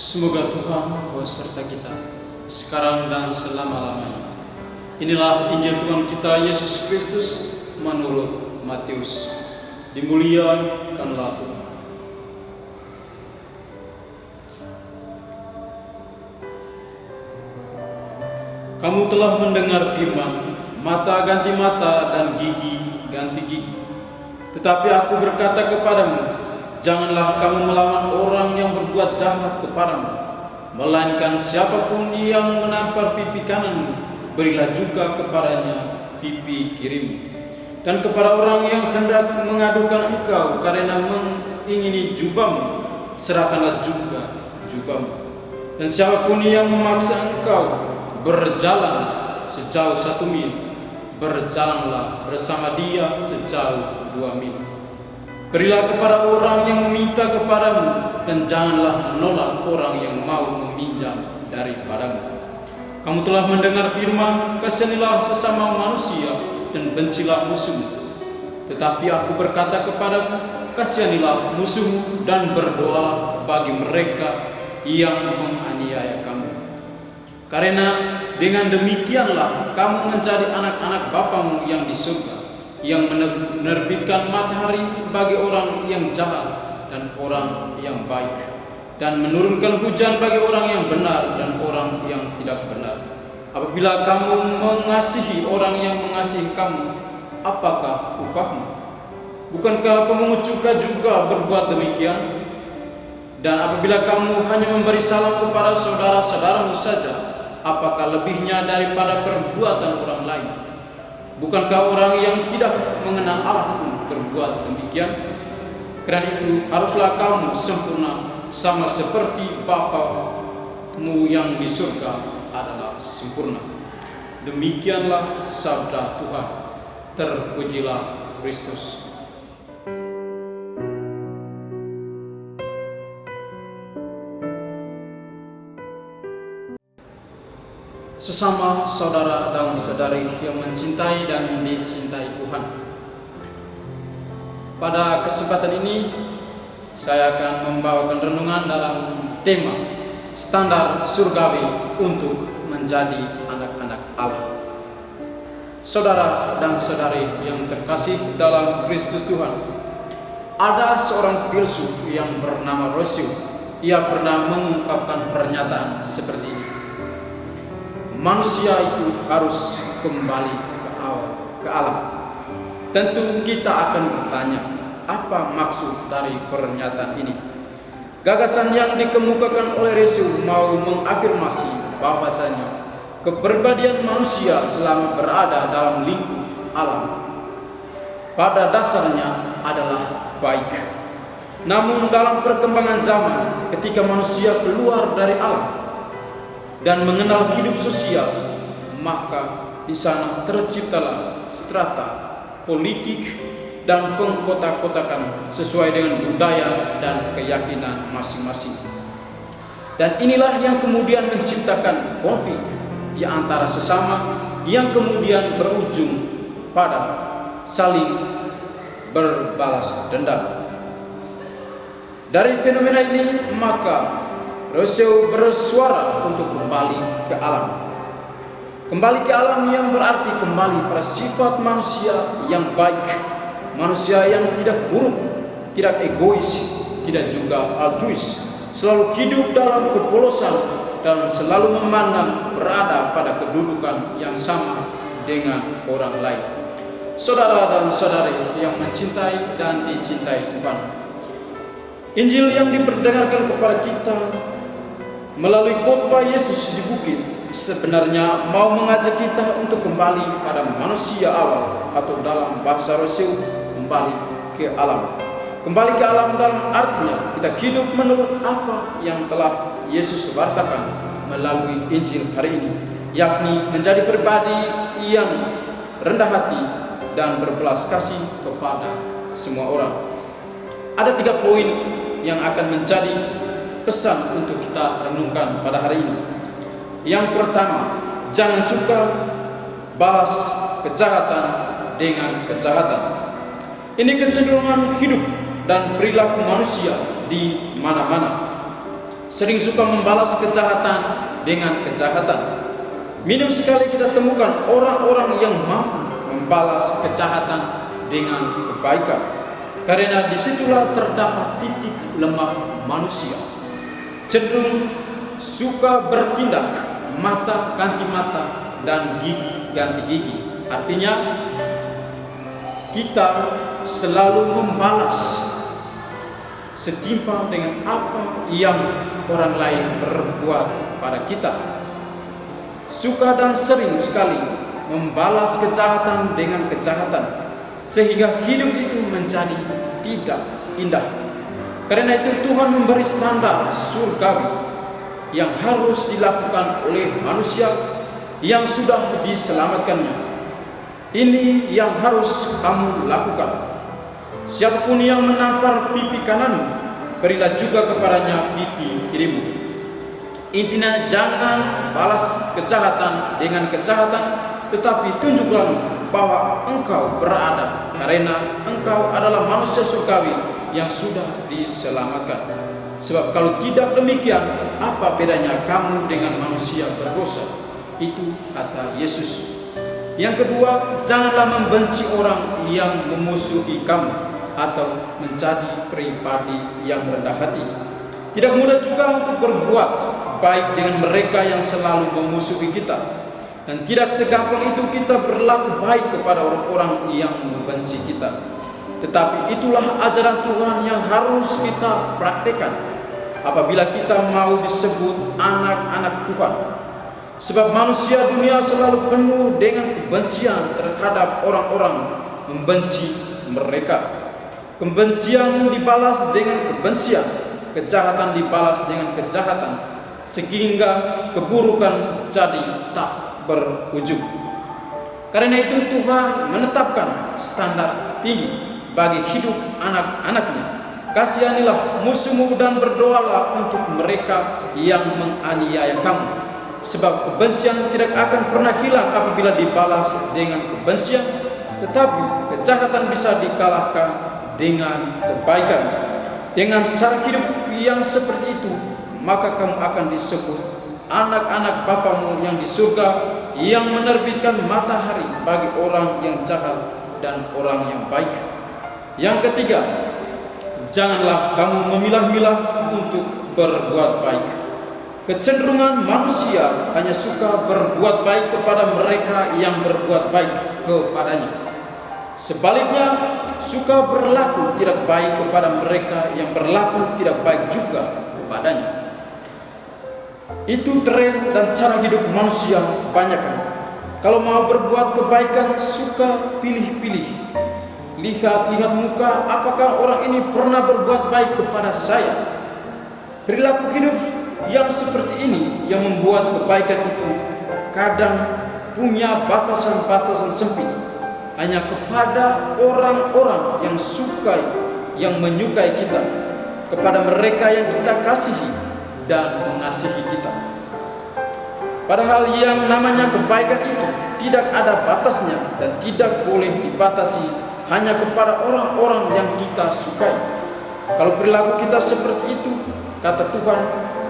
Semoga Tuhan beserta kita sekarang dan selama-lamanya. Inilah Injil Tuhan kita Yesus Kristus menurut Matius. Dimuliakanlah Tuhan. Kamu telah mendengar firman, mata ganti mata dan gigi ganti gigi. Tetapi aku berkata kepadamu, janganlah kamu melawan orang yang berbuat jahat kepadamu, melainkan siapapun yang menampar pipi kananmu, berilah juga kepadanya pipi kirimu. Dan kepada orang yang hendak mengadukan engkau karena mengingini jubahmu, serahkanlah juga jubahmu. Dan siapapun yang memaksa engkau berjalan sejauh 1 mil, berjalanlah bersama dia sejauh 2 mil. Berilah kepada orang yang meminta kepadamu, dan janganlah menolak orang yang mau meminjam daripadamu. Kamu telah mendengar firman, kasihanilah sesama manusia dan bencilah musuhmu. Tetapi aku berkata kepadamu, kasihanilah musuhmu dan berdoalah bagi mereka yang menganiaya kamu. Karena dengan demikianlah kamu menjadi anak-anak Bapamu yang di surga, yang menerbitkan matahari bagi orang yang jahat dan orang yang baik, dan menurunkan hujan bagi orang yang benar dan orang yang tidak benar. Apabila kamu mengasihi orang yang mengasihi kamu, apakah upahmu? Bukankah pemungut cukai juga berbuat demikian? Dan apabila kamu hanya memberi salam kepada saudara-saudaramu saja, apakah lebihnya daripada perbuatan orang lain? Bukankah orang yang tidak mengenal Allah pun berbuat demikian? Karena itu haruslah kamu sempurna, sama seperti Bapamu yang di surga adalah sempurna. Demikianlah sabda Tuhan. Terpujilah Kristus. Sesama saudara dan saudari yang mencintai dan dicintai Tuhan, pada kesempatan ini saya akan membawakan renungan dalam tema standar surgawi untuk menjadi anak-anak Allah. Saudara dan saudari yang terkasih dalam Kristus Tuhan, ada seorang filsuf yang bernama Rousseau. Ia pernah mengungkapkan pernyataan seperti ini: manusia itu harus kembali ke alam. Tentu kita akan bertanya, apa maksud dari pernyataan ini? Gagasan yang dikemukakan oleh Rousseau mau mengafirmasi bahwasanya kepribadian manusia selama berada dalam lingkup alam pada dasarnya adalah baik. Namun dalam perkembangan zaman, ketika manusia keluar dari alam dan mengenal hidup sosial, maka di sana terciptalah strata politik dan pengkotak-kotakan sesuai dengan budaya dan keyakinan masing-masing. Dan inilah yang kemudian menciptakan konflik di antara sesama, yang kemudian berujung pada saling berbalas dendam. Dari fenomena ini, maka Rousseau bersuara untuk kembali ke alam. Kembali ke alam yang berarti kembali pada sifat manusia yang baik, manusia yang tidak buruk, tidak egois, tidak juga altruis, selalu hidup dalam kepolosan dan selalu memandang berada pada kedudukan yang sama dengan orang lain. Saudara dan saudari yang mencintai dan dicintai Tuhan, Injil yang diperdengarkan kepada kita melalui khotbah Yesus di bukit sebenarnya mau mengajak kita untuk kembali pada manusia awal, atau dalam bahasa Rousseau, kembali ke alam. Kembali ke alam dalam artinya kita hidup menurut apa yang telah Yesus wartakan melalui Injil hari ini, yakni menjadi pribadi yang rendah hati dan berbelas kasih kepada semua orang. Ada 3 poin yang akan menjadi pesan untuk kita renungkan pada hari ini. Yang pertama, jangan suka balas kejahatan dengan kejahatan. Ini kecenderungan hidup dan perilaku manusia di mana-mana. sering suka membalas kejahatan dengan kejahatan. Minim sekali kita temukan orang-orang yang mampu membalas kejahatan dengan kebaikan, karena disitulah terdapat titik lemah manusia. Cenderung suka bertindak mata ganti mata dan gigi ganti gigi. Artinya kita selalu membalas setimpal dengan apa yang orang lain berbuat kepada kita. Suka dan sering sekali membalas kejahatan dengan kejahatan, sehingga hidup itu menjadi tidak indah. Karena itu Tuhan memberi standar surgawi yang harus dilakukan oleh manusia yang sudah diselamatkannya. Ini yang harus kamu lakukan. Siapapun yang menampar pipi kananmu, berilah juga kepadanya pipi kirimu. Intinya jangan balas kejahatan dengan kejahatan, tetapi tunjukkan bahwa engkau beradab, karena engkau adalah manusia surgawi yang sudah diselamatkan. Sebab kalau tidak demikian, apa bedanya kamu dengan manusia berdosa? Itu kata Yesus. Yang kedua, janganlah membenci orang yang memusuhi kamu atau menjadi pribadi yang rendah hati. Tidak mudah juga untuk berbuat baik dengan mereka yang selalu memusuhi kita, dan tidak segampang itu kita berlaku baik kepada orang-orang yang membenci kita. Tetapi itulah ajaran Tuhan yang harus kita praktekkan apabila kita mau disebut anak-anak Tuhan. Sebab manusia dunia selalu penuh dengan kebencian terhadap orang-orang membenci mereka. Kebencian dibalas dengan kebencian, kejahatan dibalas dengan kejahatan, sehingga keburukan jadi tak berujung. Karena itu Tuhan menetapkan standar tinggi bagi hidup anak-anaknya. Kasihanilah musuhmu dan berdoalah untuk mereka yang menganiaya kamu. Sebab kebencian tidak akan pernah hilang apabila dibalas dengan kebencian, tetapi kejahatan bisa dikalahkan dengan kebaikan. Dengan cara hidup yang seperti itu, maka kamu akan disebut anak-anak Bapamu yang di surga, yang menerbitkan matahari bagi orang yang jahat dan orang yang baik. Yang ketiga, janganlah kamu memilah-milah untuk berbuat baik. Kecenderungan manusia hanya suka berbuat baik kepada mereka yang berbuat baik kepadanya. Sebaliknya, suka berlaku tidak baik kepada mereka yang berlaku tidak baik juga kepadanya. Itu tren dan cara hidup manusia kebanyakan. Kalau mau berbuat kebaikan, suka pilih-pilih. Lihat-lihat muka, apakah orang ini pernah berbuat baik kepada saya? Perilaku hidup yang seperti ini yang membuat kebaikan itu kadang punya batasan-batasan sempit, hanya kepada orang-orang yang menyukai kita, kepada mereka yang kita kasihi dan mengasihi kita. Padahal yang namanya kebaikan itu tidak ada batasnya dan tidak boleh dibatasi hanya kepada orang-orang yang kita sukai. Kalau perilaku kita seperti itu, kata Tuhan,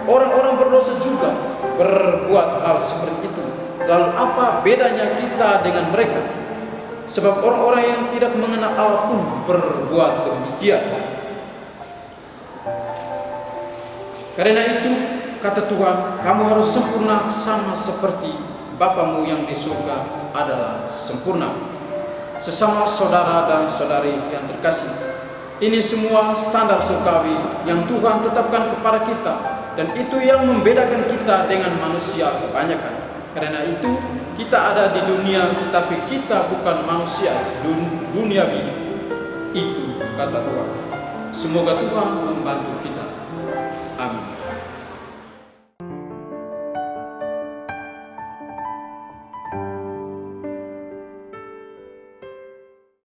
orang-orang berdosa juga berbuat hal seperti itu. Lalu apa bedanya kita dengan mereka? Sebab orang-orang yang tidak mengenal Allah pun berbuat demikian. Karena itu, kata Tuhan, kamu harus sempurna sama seperti Bapamu yang di surga adalah sempurna. Sesama saudara dan saudari yang terkasih, ini semua standar surgawi yang Tuhan tetapkan kepada kita, dan itu yang membedakan kita dengan manusia kebanyakan. Karena itu kita ada di dunia, tetapi kita bukan manusia duniawi. Itu kata Tuhan. Semoga Tuhan membantu kita. Amin.